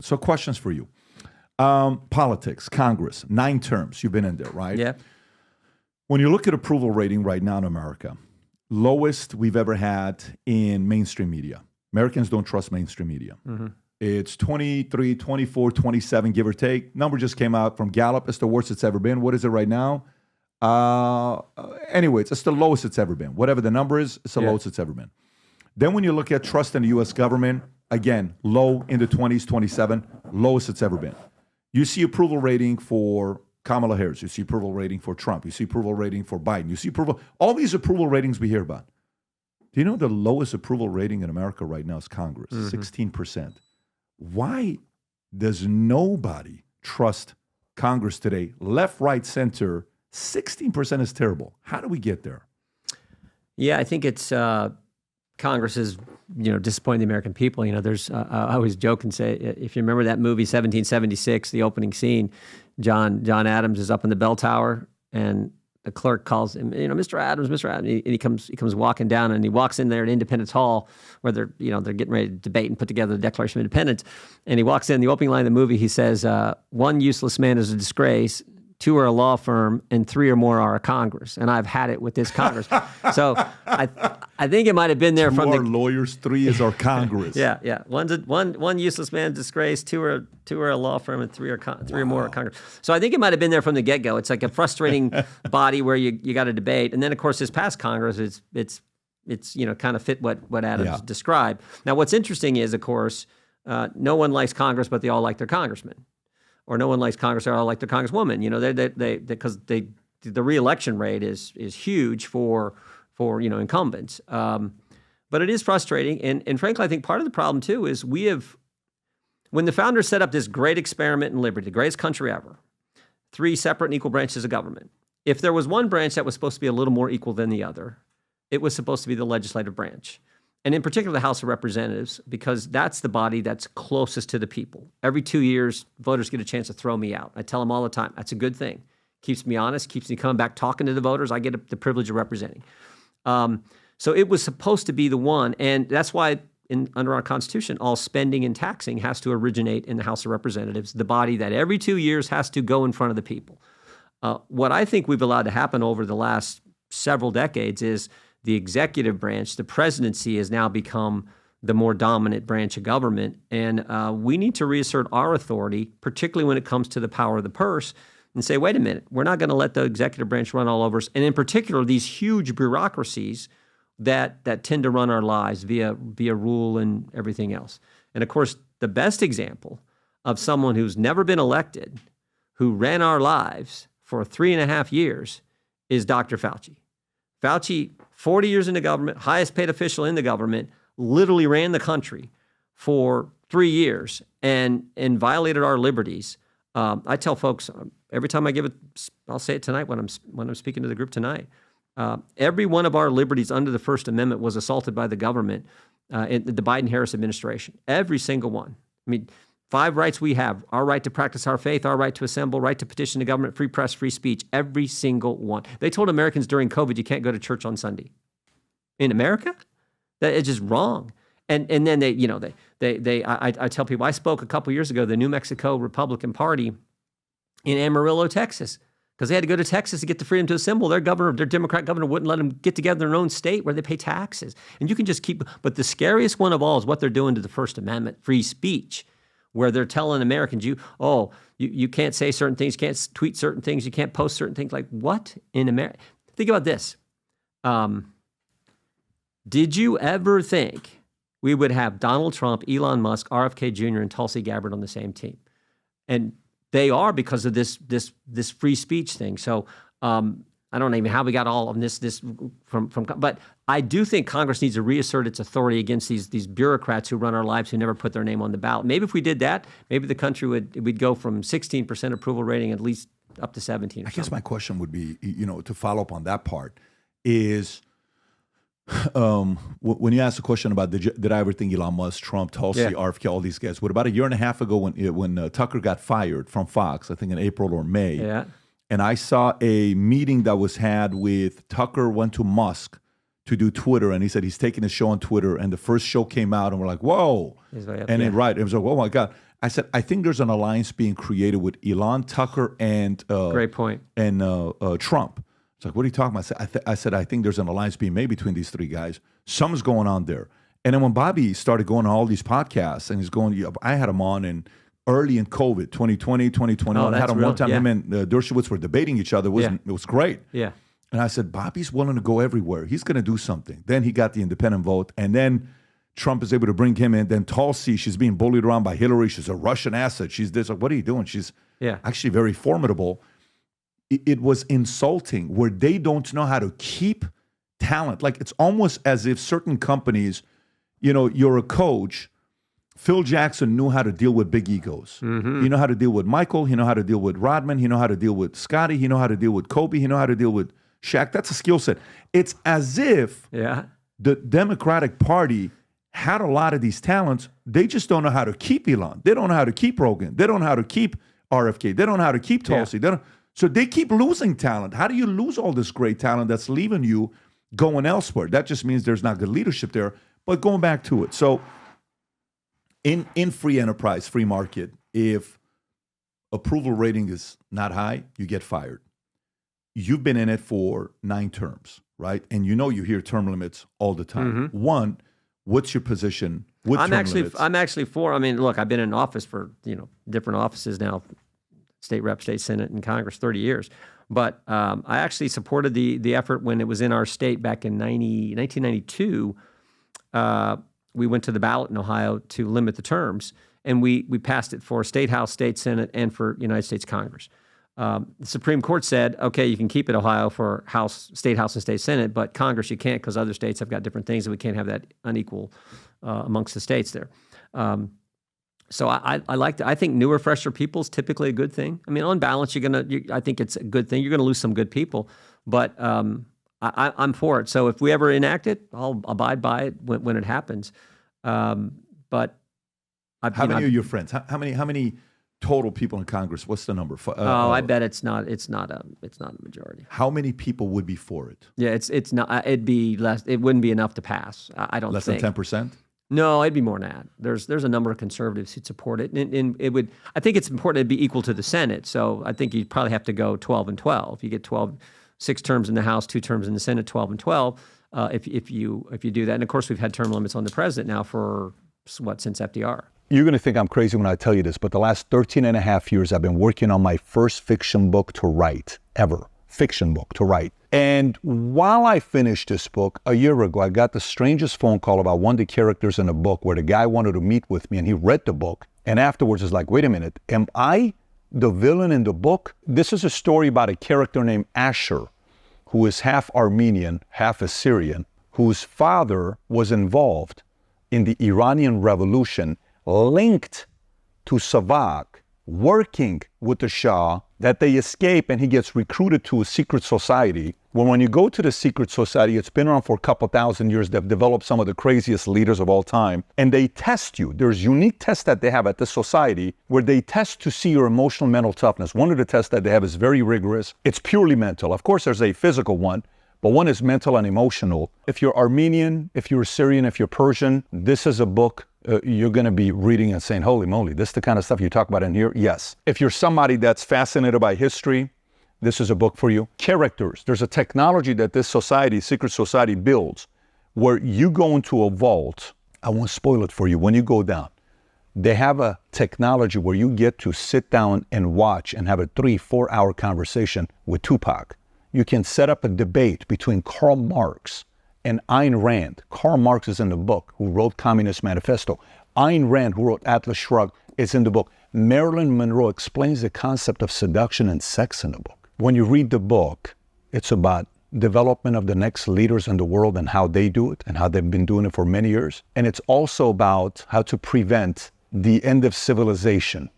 So questions for you. Politics, Congress, 9 terms. You've been in there, right? Yeah. When you look at approval rating right now in America, lowest we've ever had in mainstream media. Americans don't trust mainstream media. Mm-hmm. It's 23, 24, 27, give or take. Number just came out from Gallup. It's the worst it's ever been. What is it right now? Anyways, it's the lowest it's ever been. Whatever the number is, it's the lowest it's ever been. Then when you look at trust in the U.S. government, again, low in the 20s, 27, lowest it's ever been. You see approval rating for Kamala Harris. You see approval rating for Trump. You see approval rating for Biden. You see approval, all these approval ratings we hear about. Do you know the lowest approval rating in America right now is Congress, 16%. Why does nobody trust Congress today? Left, right, center, 16% is terrible. How do we get there? Yeah, I think it's Congress is, disappointing the American people. There's I always joke and say, if you remember that movie 1776, the opening scene, John Adams is up in the bell tower and the clerk calls him, Mr. Adams, and he comes walking down, and he walks in there at Independence Hall where they're getting ready to debate and put together the Declaration of Independence. And he walks in, the opening line of the movie, he says, 1 useless man is a disgrace, 2 are a law firm, and 3 or more are a Congress. And I've had it with this Congress. So I think it might have been there 2 from are lawyers, 3 is our Congress. Yeah. One useless man disgrace, 2 are a law firm, and 3 or more are Congress. So I think it might have been there from the get-go. It's like a frustrating body where you got to debate. And then, of course, this past Congress, it's kind of fit what Adams described. Now, what's interesting is, of course, no one likes Congress, but they all like their congressman. Or no one likes Congress, they all like their congresswoman. Because the reelection rate is huge for incumbents. But it is frustrating, and frankly, I think part of the problem too is when the founders set up this great experiment in liberty, the greatest country ever, 3 separate and equal branches of government. If there was one branch that was supposed to be a little more equal than the other, it was supposed to be the legislative branch. And in particular, the House of Representatives, because that's the body that's closest to the people. Every 2 years, voters get a chance to throw me out. I tell them all the time, that's a good thing. Keeps me honest, keeps me coming back talking to the voters. I get the privilege of representing. So it was supposed to be the one, and that's why under our Constitution, all spending and taxing has to originate in the House of Representatives, the body that every 2 years has to go in front of the people. What I think we've allowed to happen over the last several decades is the executive branch, the presidency, has now become the more dominant branch of government. And we need to reassert our authority, particularly when it comes to the power of the purse, and say, wait a minute, we're not going to let the executive branch run all over us. And in particular, these huge bureaucracies that tend to run our lives via rule and everything else. And of course, the best example of someone who's never been elected, who ran our lives for 3.5 years, is Dr. Fauci. Fauci, 40 years in the government, highest paid official in the government, literally ran the country for 3 years and violated our liberties. I tell folks every time I give it, I'll say it tonight when I'm speaking to the group tonight. Every one of our liberties under the First Amendment was assaulted by the government in the Biden-Harris administration. Every single one. I mean, 5 rights we have: our right to practice our faith, our right to assemble, right to petition the government, free press, free speech. Every single one. They told Americans during COVID, you can't go to church on Sunday. In America, that is just wrong. And then I tell people, I spoke a couple years ago, the New Mexico Republican Party in Amarillo, Texas, because they had to go to Texas to get the freedom to assemble. Their Democrat governor wouldn't let them get together in their own state where they pay taxes. And you can just but the scariest one of all is what they're doing to the First Amendment, free speech, where they're telling Americans, you can't say certain things, you can't tweet certain things, you can't post certain things. Like, what in America? Think about this. Did you ever think we would have Donald Trump, Elon Musk, RFK Jr., and Tulsi Gabbard on the same team? And they are, because of this free speech thing. So I don't know even how we got all of this from. But I do think Congress needs to reassert its authority against these bureaucrats who run our lives, who never put their name on the ballot. Maybe if we did that, maybe the country would go from 16% approval rating at least up to 17%. I guess my question would be, to follow up on that part, is when you ask a question about did I ever think Elon Musk, Trump, Tulsi, RFK, all these guys? What about a year and a half ago when Tucker got fired from Fox, I think in April or May, and I saw a meeting that was had with Tucker went to Musk to do Twitter, and he said he's taking a show on Twitter, and the first show came out, and we're like, whoa. And then, it was like, oh my God. I said, I think there's an alliance being created with Elon, Tucker, and Great point. and Trump. It's like, what are you talking about? I said, I think there's an alliance being made between these three guys. Something's going on there. And then when Bobby started going on all these podcasts, and he's going, I had him on early in COVID, 2020, 2021. I had him one time. Him and Dershowitz were debating each other. It was great. Yeah. And I said, Bobby's willing to go everywhere. He's going to do something. Then he got the independent vote. And then Trump is able to bring him in. Then Tulsi, she's being bullied around by Hillary. She's a Russian asset. She's this. Like, what are you doing? She's actually very formidable. It was insulting where they don't know how to keep talent. Like, it's almost as if certain companies, you're a coach. Phil Jackson knew how to deal with big egos. Mm-hmm. He know how to deal with Michael. He know how to deal with Rodman. He know how to deal with Scotty. He know how to deal with Kobe. He know how to deal with Shaq. That's a skill set. It's as if the Democratic Party had a lot of these talents. They just don't know how to keep Elon. They don't know how to keep Rogan. They don't know how to keep RFK. They don't know how to keep Tulsi. So they keep losing talent. How do you lose all this great talent that's leaving you going elsewhere? That just means there's not good leadership there. But going back to it. So in free enterprise, free market, if approval rating is not high, you get fired. You've been in it for 9 terms, right? And you hear term limits all the time. Mm-hmm. One, what's your position with term limits? I'm actually for. I mean, look, I've been in office for different offices now, state rep, state senate, and Congress, 30 years. But I actually supported the effort when it was in our state back in 1992. We went to the ballot in Ohio to limit the terms, and we passed it for State House, State Senate, and for United States Congress. The Supreme Court said, okay, you can keep it Ohio for State House and State Senate, but Congress you can't because other states have got different things, and we can't have that unequal amongst the states there. So I like that. I think newer, fresher people is typically a good thing. I mean, on balance, I think it's a good thing. You're going to lose some good people, but I'm for it. So if we ever enact it, I'll abide by it when it happens. But how many are your friends? How many total people in Congress? What's the number? I bet it's not a majority. How many people would be for it? Yeah, it's not. It'd be less. It wouldn't be enough to pass. I don't think. Less than 10%? No, it'd be more than that. There's a number of conservatives who'd support it, and it would. I think it's important to be equal to the Senate. So I think you'd probably have to go 12 and 12. You get 6 terms in the House, 2 terms in the Senate, 12 and 12. If you do that, and of course we've had term limits on the president now for since FDR. You're going to think I'm crazy when I tell you this, but the last 13 and a half years I've been working on my first fiction book to write, ever. Fiction book to write. And while I finished this book, a year ago, I got the strangest phone call about one of the characters in the book where the guy wanted to meet with me, and he read the book. And afterwards is like, wait a minute, am I the villain in the book? This is a story about a character named Asher, who is half Armenian, half Assyrian, whose father was involved in the Iranian Revolution, linked to Savak, working with the Shah, that they escape and he gets recruited to a secret society. When you go to the secret society, it's been around for a couple thousand years. They've developed some of the craziest leaders of all time. And they test you. There's unique tests that they have at this society where they test to see your emotional mental toughness. One of the tests that they have is very rigorous. It's purely mental. Of course, there's a physical one, but one is mental and emotional. If you're Armenian, if you're Syrian, if you're Persian, this is a book you're going to be reading and saying, holy moly, this is the kind of stuff you talk about in here? Yes. If you're somebody that's fascinated by history, this is a book for you. Characters. There's a technology that this society, secret society, builds where you go into a vault. I won't spoil it for you. When you go down, they have a technology where you get to sit down and watch and have a 3-4 hour conversation with Tupac. You can set up a debate between Karl Marx and Ayn Rand. Karl Marx is in the book, who wrote Communist Manifesto. Ayn Rand, who wrote Atlas Shrugged, is in the book. Marilyn Monroe explains the concept of seduction and sex in the book. When you read the book, it's about development of the next leaders in the world and how they do it and how they've been doing it for many years. And it's also about how to prevent the end of civilization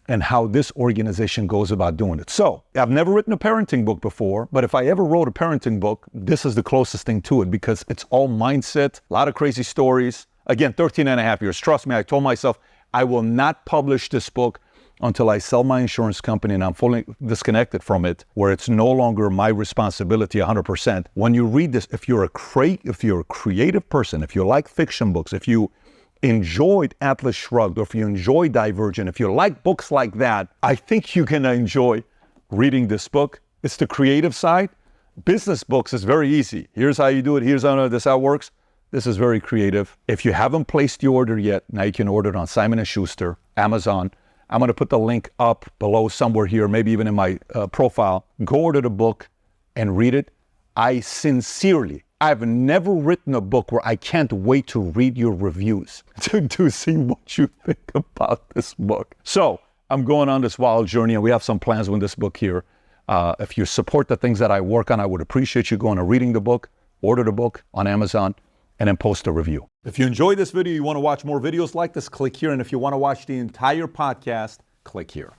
and how this organization goes about doing it. So I've never written a parenting book before, but if I ever wrote a parenting book, this is the closest thing to it because it's all mindset, a lot of crazy stories. Again, 13 and a half years. Trust me, I told myself I will not publish this book until I sell my insurance company and I'm fully disconnected from it, where it's no longer my responsibility 100%. When you read this, if you're a creative person, if you like fiction books, if you enjoyed Atlas Shrugged, or if you enjoy Divergent, if you like books like that, I think you're going to enjoy reading this book. It's the creative side. Business books is very easy. Here's how you do it. Here's how this how it works. This is very creative. If you haven't placed your order yet, now you can order it on Simon & Schuster, Amazon. I'm going to put the link up below somewhere here, maybe even in my profile. Go order the book and read it. I've never written a book where I can't wait to read your reviews to see what you think about this book. So I'm going on this wild journey, and we have some plans with this book here. If you support the things that I work on, I would appreciate you going to reading the book, order the book on Amazon, and then post a review. If you enjoyed this video, you want to watch more videos like this, click here. And if you want to watch the entire podcast, click here.